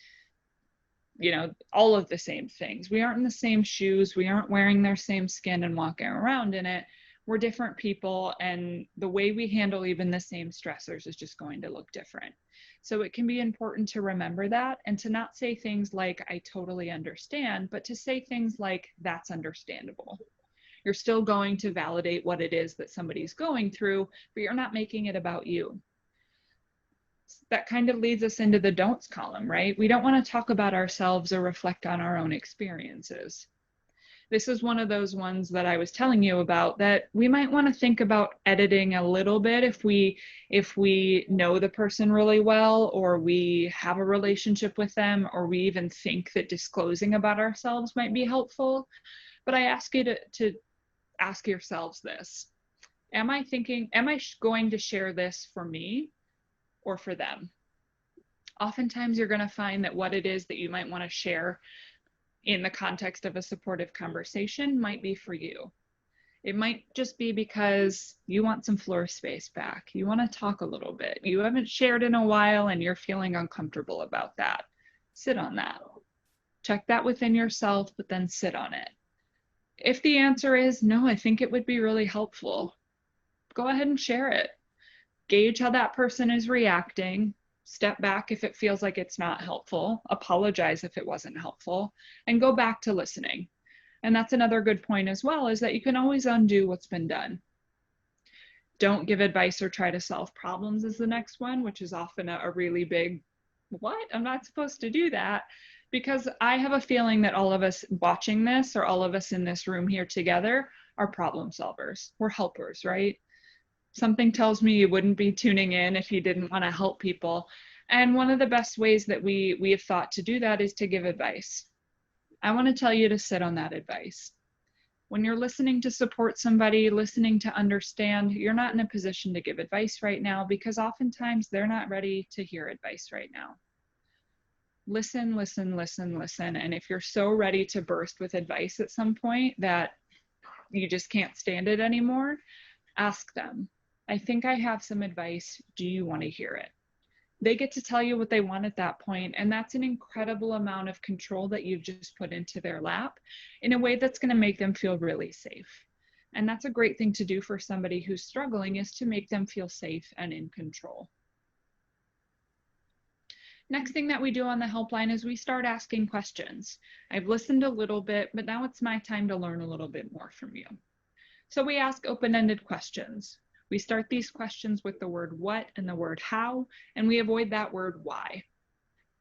all of the same things. We aren't in the same shoes. We aren't wearing their same skin and walking around in it. We're different people. And the way we handle even the same stressors is just going to look different. So it can be important to remember that and to not say things like, I totally understand, but to say things like, that's understandable. You're still going to validate what it is that somebody's going through, but you're not making it about you. That kind of leads us into the don'ts column, right? We don't want to talk about ourselves or reflect on our own experiences. This is one of those ones that I was telling you about that we might want to think about editing a little bit if we know the person really well, or we have a relationship with them, or we even think that disclosing about ourselves might be helpful. But I ask you to ask yourselves this. Am I going to share this for me or for them? Oftentimes you're going to find that what it is that you might want to share in the context of a supportive conversation might be for you. It might just be because you want some floor space back. You want to talk a little bit. You haven't shared in a while and you're feeling uncomfortable about that. Sit on that. Check that within yourself, but then sit on it. If the answer is no, I think it would be really helpful, go ahead and share it. Gauge how that person is reacting. Step back if it feels like it's not helpful. Apologize if it wasn't helpful, and go back to listening. And that's another good point as well, is that you can always undo what's been done. Don't give advice or try to solve problems is the next one, which is often a really big, what? I'm not supposed to do that. Because I have a feeling that all of us watching this, or all of us in this room here together, are problem solvers. We're helpers, right? Something tells me you wouldn't be tuning in if you didn't want to help people. And one of the best ways that we have thought to do that is to give advice. I want to tell you to sit on that advice. When you're listening to support somebody, listening to understand, you're not in a position to give advice right now, because oftentimes they're not ready to hear advice right now. Listen, listen, listen, listen. And if you're so ready to burst with advice at some point that you just can't stand it anymore, ask them, I think I have some advice. Do you want to hear it? They get to tell you what they want at that point, and that's an incredible amount of control that you've just put into their lap in a way that's going to make them feel really safe. And that's a great thing to do for somebody who's struggling, is to make them feel safe and in control. Next thing that we do on the helpline is we start asking questions. I've listened a little bit, but now it's my time to learn a little bit more from you. So we ask open-ended questions. We start these questions with the word what and the word how, and we avoid that word why.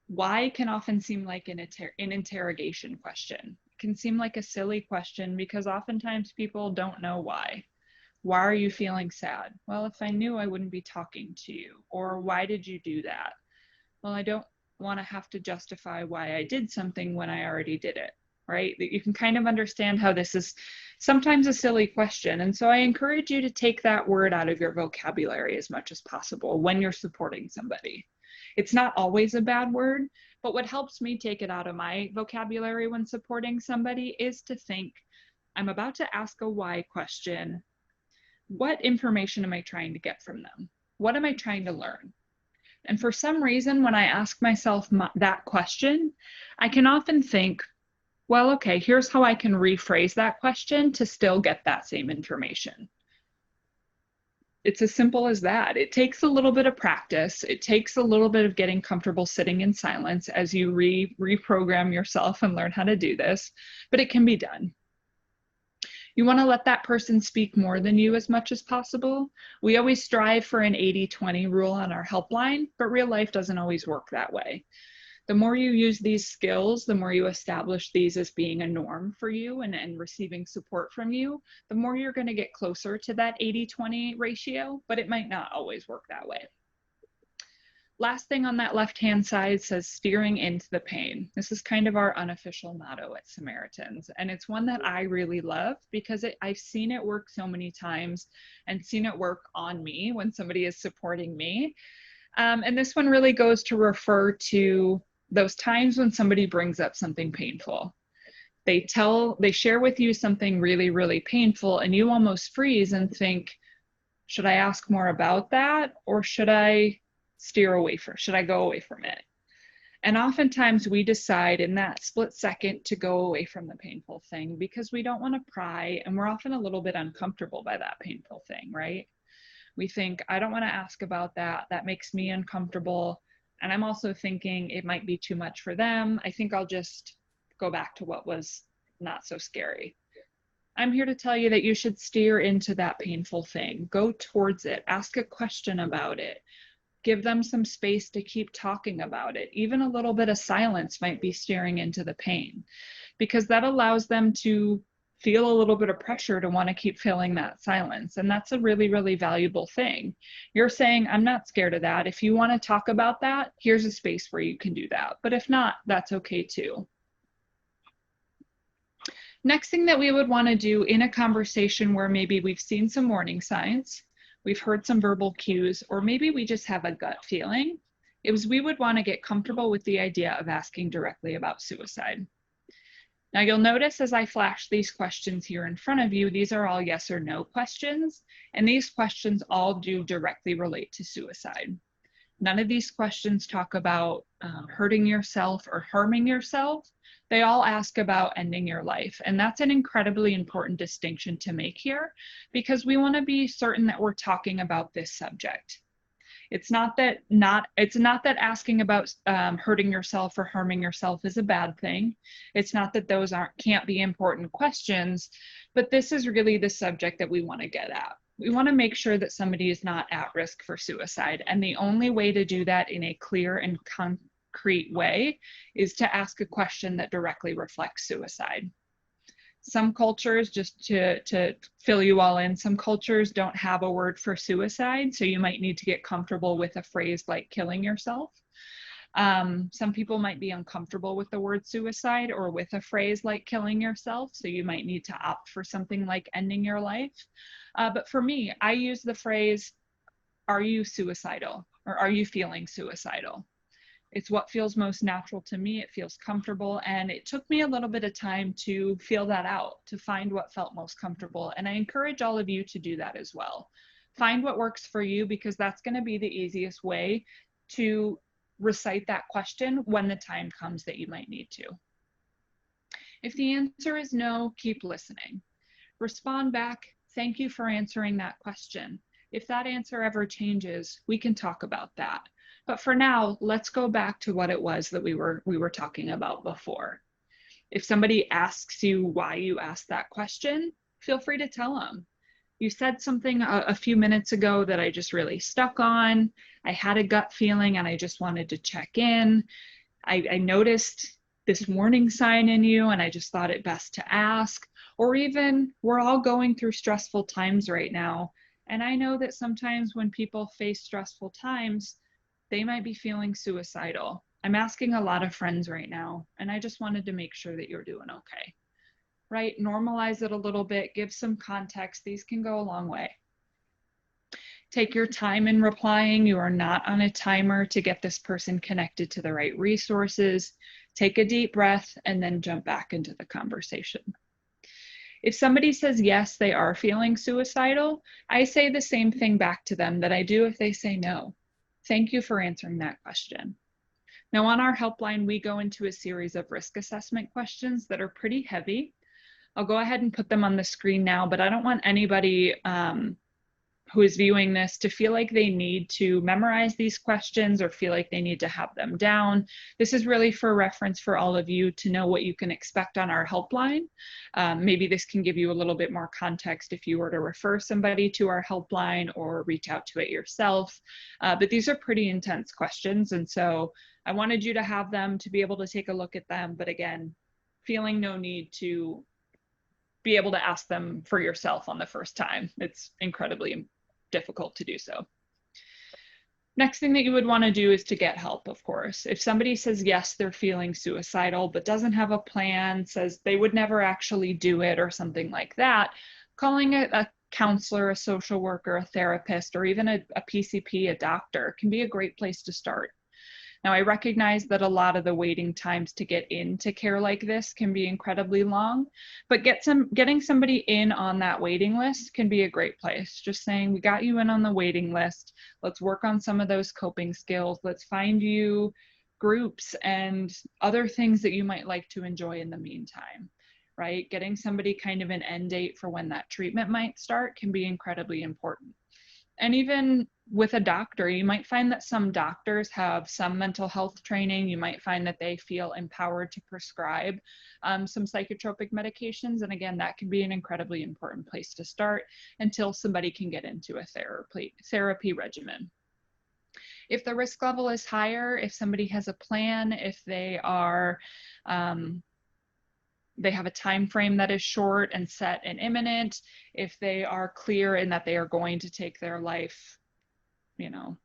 Why can often seem like an interrogation question. It can seem like a silly question because oftentimes people don't know why. Why are you feeling sad? Well, if I knew, I wouldn't be talking to you. Or why did you do that? Well, I don't want to have to justify why I did something when I already did it, right? That you can kind of understand how this is sometimes a silly question. And so I encourage you to take that word out of your vocabulary as much as possible when you're supporting somebody. It's not always a bad word, but what helps me take it out of my vocabulary when supporting somebody is to think, I'm about to ask a why question. What information am I trying to get from them? What am I trying to learn? And for some reason, when I ask myself that question, I can often think, well, okay, here's how I can rephrase that question to still get that same information. It's as simple as that. It takes a little bit of practice. It takes a little bit of getting comfortable sitting in silence as you reprogram yourself and learn how to do this, but it can be done. You want to let that person speak more than you as much as possible. We always strive for an 80-20 rule on our helpline, but real life doesn't always work that way. The more you use these skills, the more you establish these as being a norm for you and receiving support from you, the more you're going to get closer to that 80-20 ratio, but it might not always work that way. Last thing on that left-hand side says steering into the pain. This is kind of our unofficial motto at Samaritans. And it's one that I really love because I've seen it work so many times and seen it work on me when somebody is supporting me. And this one really goes to refer to those times when somebody brings up something painful. They share with you something really, really painful, and you almost freeze and think, should I ask more about that? Or should I should I go away from it? And oftentimes we decide in that split second to go away from the painful thing because we don't want to pry, and we're often a little bit uncomfortable by that painful thing, right? We think, I don't want to ask about that. That makes me uncomfortable. And I'm also thinking it might be too much for them. I think I'll just go back to what was not so scary. I'm here to tell you that you should steer into that painful thing. Go towards it. Ask a question about it. Give them some space to keep talking about it. Even a little bit of silence might be steering into the pain, because that allows them to feel a little bit of pressure to want to keep filling that silence. And that's a really, really valuable thing. You're saying, I'm not scared of that. If you want to talk about that, here's a space where you can do that. But if not, that's okay too. Next thing that we would want to do in a conversation where maybe we've seen some warning signs, we've heard some verbal cues, or maybe we just have a gut feeling, we would want to get comfortable with the idea of asking directly about suicide. Now you'll notice as I flash these questions here in front of you, these are all yes or no questions, and these questions all do directly relate to suicide. None of these questions talk about hurting yourself or harming yourself. They all ask about ending your life. And that's an incredibly important distinction to make here, because we want to be certain that we're talking about this subject. It's not that asking about hurting yourself or harming yourself is a bad thing. It's not that those can't be important questions, but this is really the subject that we want to get at. We want to make sure that somebody is not at risk for suicide. And the only way to do that in a clear and concrete way is to ask a question that directly reflects suicide. Some cultures, just to fill you all in, some cultures don't have a word for suicide, so you might need to get comfortable with a phrase like killing yourself. Some people might be uncomfortable with the word suicide or with a phrase like killing yourself, so you might need to opt for something like ending your life. But for me, I use the phrase, are you suicidal? Or are you feeling suicidal? It's what feels most natural to me. It feels comfortable. And it took me a little bit of time to feel that out, to find what felt most comfortable. And I encourage all of you to do that as well. Find what works for you, because that's going to be the easiest way to recite that question when the time comes that you might need to. If the answer is no, keep listening. Respond back, thank you for answering that question. If that answer ever changes, we can talk about that. But for now, let's go back to what it was that we were talking about before. If somebody asks you why you asked that question, feel free to tell them. You said something a few minutes ago that I just really stuck on. I had a gut feeling and I just wanted to check in. I noticed this warning sign in you and I just thought it best to ask. Or even, we're all going through stressful times right now. And I know that sometimes when people face stressful times, they might be feeling suicidal. I'm asking a lot of friends right now, and I just wanted to make sure that you're doing okay, right? Normalize it a little bit, give some context. These can go a long way. Take your time in replying. You are not on a timer to get this person connected to the right resources. Take a deep breath and then jump back into the conversation. If somebody says yes, they are feeling suicidal, I say the same thing back to them that I do if they say no. Thank you for answering that question. Now on our helpline, we go into a series of risk assessment questions that are pretty heavy. I'll go ahead and put them on the screen now, but I don't want anybody who is viewing this to feel like they need to memorize these questions or feel like they need to have them down. This is really for reference for all of you to know what you can expect on our helpline. Maybe this can give you a little bit more context if you were to refer somebody to our helpline or reach out to it yourself. But these are pretty intense questions. And so I wanted you to have them to be able to take a look at them. But again, feeling no need to be able to ask them for yourself on the first time. It's incredibly difficult to do so. Next thing that you would want to do is to get help, of course. If somebody says yes, they're feeling suicidal, but doesn't have a plan, says they would never actually do it or something like that, calling a counselor, a social worker, a therapist, or even a PCP, a doctor, can be a great place to start. Now, I recognize that a lot of the waiting times to get into care like this can be incredibly long, but getting somebody in on that waiting list can be a great place. Just saying, we got you in on the waiting list. Let's work on some of those coping skills. Let's find you groups and other things that you might like to enjoy in the meantime, right? Getting somebody kind of an end date for when that treatment might start can be incredibly important. And even with a doctor, you might find that some doctors have some mental health training. You might find that they feel empowered to prescribe some psychotropic medications. And again, that can be an incredibly important place to start until somebody can get into a therapy regimen. If the risk level is higher, if somebody has a plan, if they are they have a time frame that is short and set and imminent, if they are clear in that they are going to take their life, you know,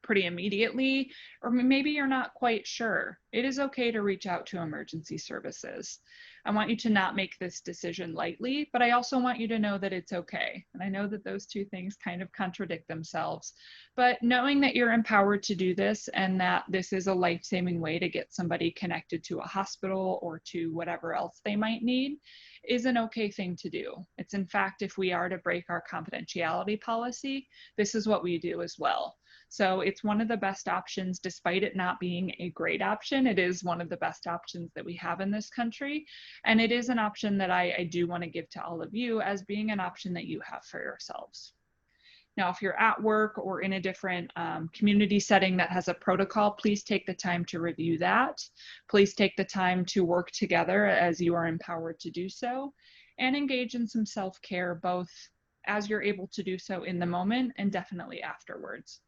pretty immediately, or maybe you're not quite sure, it is okay to reach out to emergency services. I want you to not make this decision lightly, but I also want you to know that it's okay. And I know that those two things kind of contradict themselves, but knowing that you're empowered to do this and that this is a life-saving way to get somebody connected to a hospital or to whatever else they might need is an okay thing to do. It's in fact, if we are to break our confidentiality policy, this is what we do as well. So it's one of the best options, despite it not being a great option. It is one of the best options that we have in this country. And it is an option that I do want to give to all of you as being an option that you have for yourselves. Now, if you're at work or in a different community setting that has a protocol, please take the time to review that. Please take the time to work together as you are empowered to do so, and engage in some self-care, both as you're able to do so in the moment and definitely afterwards.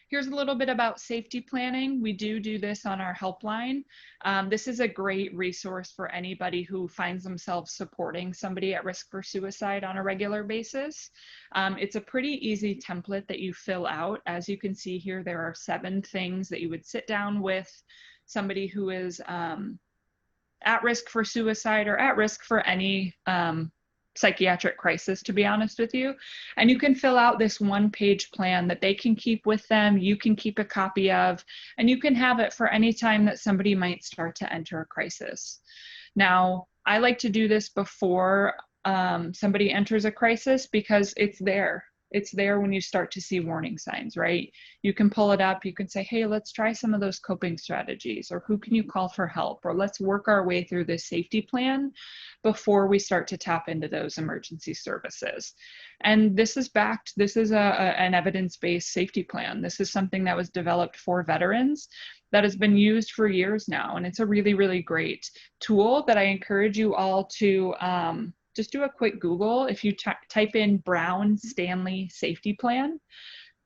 Here's a little bit about safety planning. We do this on our helpline. This is a great resource for anybody who finds themselves supporting somebody at risk for suicide on a regular basis. It's a pretty easy template that you fill out. As you can see here, there are 7 things that you would sit down with somebody who is at risk for suicide or at risk for any psychiatric crisis, to be honest with you. And you can fill out this 1-page plan that they can keep with them, you can keep a copy of, and you can have it for any time that somebody might start to enter a crisis. Now, I like to do this before somebody enters a crisis because it's there. It's there when you start to see warning signs, right? You can pull it up, you can say, hey, let's try some of those coping strategies, or who can you call for help, or let's work our way through this safety plan before we start to tap into those emergency services. And this is backed, this is an evidence-based safety plan. This is something that was developed for veterans that has been used for years now. And it's a really, really great tool that I encourage you all to just do a quick Google. If you type in Brown Stanley Safety Plan,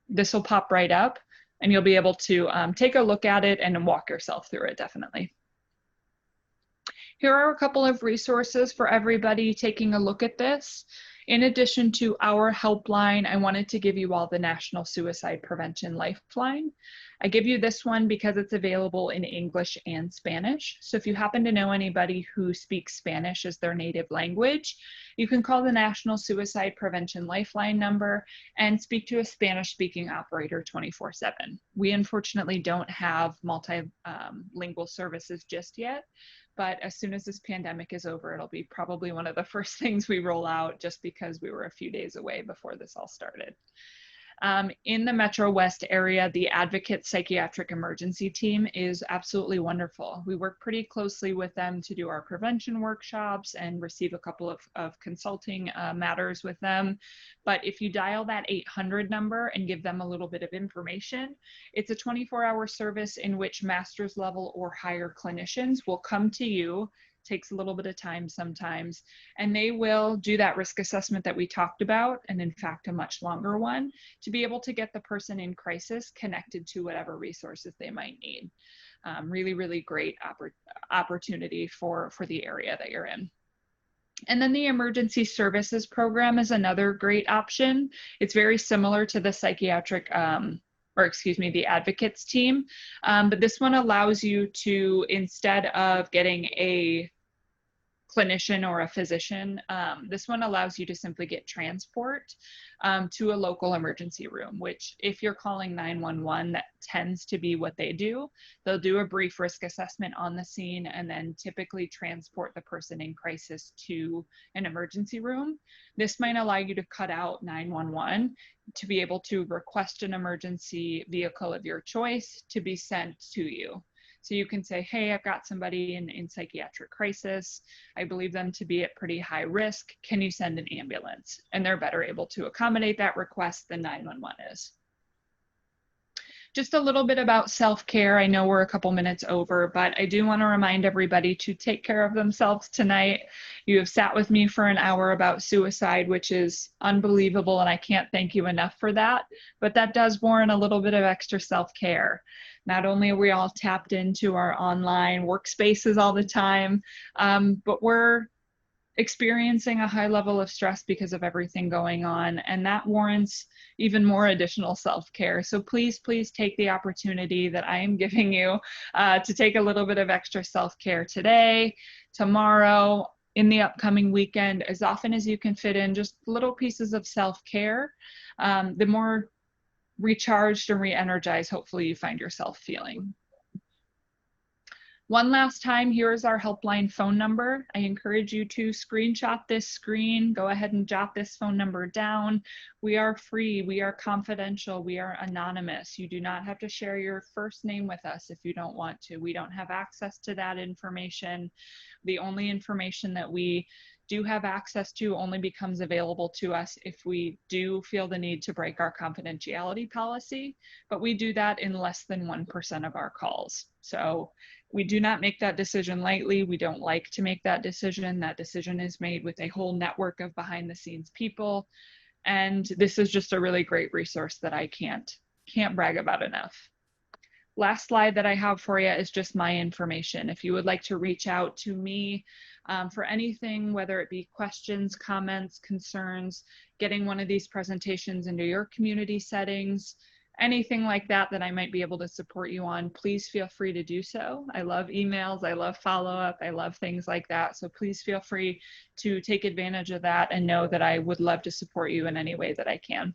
this will pop right up and you'll be able to take a look at it and walk yourself through it, definitely. Here are a couple of resources for everybody taking a look at this. In addition to our helpline, I wanted to give you all the National Suicide Prevention Lifeline. I give you this one because it's available in English and Spanish. So if you happen to know anybody who speaks Spanish as their native language, you can call the National Suicide Prevention Lifeline number and speak to a Spanish-speaking operator 24/7. We unfortunately don't have multilingual services just yet, but as soon as this pandemic is over, it'll be probably one of the first things we roll out, just because we were a few days away before this all started. In the Metro West area, the Advocate Psychiatric Emergency Team is absolutely wonderful. We work pretty closely with them to do our prevention workshops and receive a couple of consulting matters with them. But if you dial that 800 number and give them a little bit of information, it's a 24-hour service in which master's level or higher clinicians will come to you. Takes a little bit of time sometimes, and they will do that risk assessment that we talked about, and in fact a much longer one, to be able to get the person in crisis connected to whatever resources they might need. Really, really great opportunity for the area that you're in. And then the emergency services program is another great option. It's very similar to the psychiatric the advocates team. But this one allows you to, instead of getting a clinician or a physician, this one allows you to simply get transport to a local emergency room, which if you're calling 911, that tends to be what they do. They'll do a brief risk assessment on the scene and then typically transport the person in crisis to an emergency room. This might allow you to cut out 911 to be able to request an emergency vehicle of your choice to be sent to you. So you can say, hey, I've got somebody in psychiatric crisis. I believe them to be at pretty high risk. Can you send an ambulance? And they're better able to accommodate that request than 911 is. Just a little bit about self-care. I know we're a couple minutes over, but I do want to remind everybody to take care of themselves tonight. You have sat with me for an hour about suicide, which is unbelievable, and I can't thank you enough for that. But that does warrant a little bit of extra self-care. Not only are we all tapped into our online workspaces all the time, but we're experiencing a high level of stress because of everything going on, and that warrants even more additional self-care. So please, please take the opportunity that I am giving you to take a little bit of extra self-care today, tomorrow, in the upcoming weekend, as often as you can fit in just little pieces of self-care. The more recharged and re-energized hopefully you find yourself feeling. One last time, here is our helpline phone number. I encourage you to screenshot this screen. Go ahead and jot this phone number down. We are free, we are confidential, we are anonymous. You do not have to share your first name with us if you don't want to. We don't have access to that information. The only information that we do have access to only becomes available to us if we do feel the need to break our confidentiality policy, but we do that in less than 1% of our calls. So we do not make that decision lightly. We don't like to make that decision. That decision is made with a whole network of behind the scenes people. And this is just a really great resource that I can't brag about enough. Last slide that I have for you is just my information. If you would like to reach out to me for anything, whether it be questions, comments, concerns, getting one of these presentations into your community settings, anything like that that I might be able to support you on, please feel free to do so. I love emails, I love follow-up, I love things like that. So please feel free to take advantage of that and know that I would love to support you in any way that I can.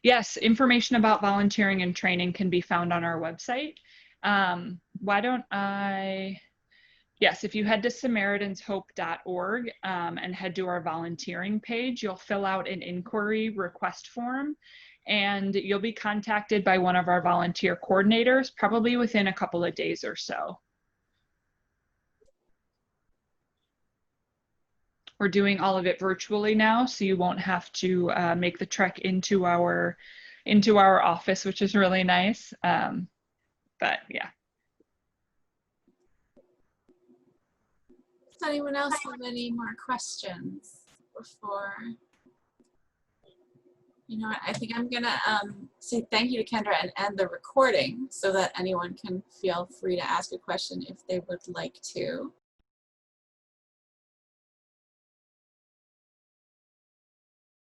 Yes, information about volunteering and training can be found on our website. Yes, if you head to SamaritansHope.org and head to our volunteering page, you'll fill out an inquiry request form and you'll be contacted by one of our volunteer coordinators, probably within a couple of days or so. We're doing all of it virtually now, so you won't have to make the trek into our office, which is really nice. But yeah. Does anyone else have any more questions before? You know what, I think I'm gonna say thank you to Kendra and end the recording so that anyone can feel free to ask a question if they would like to.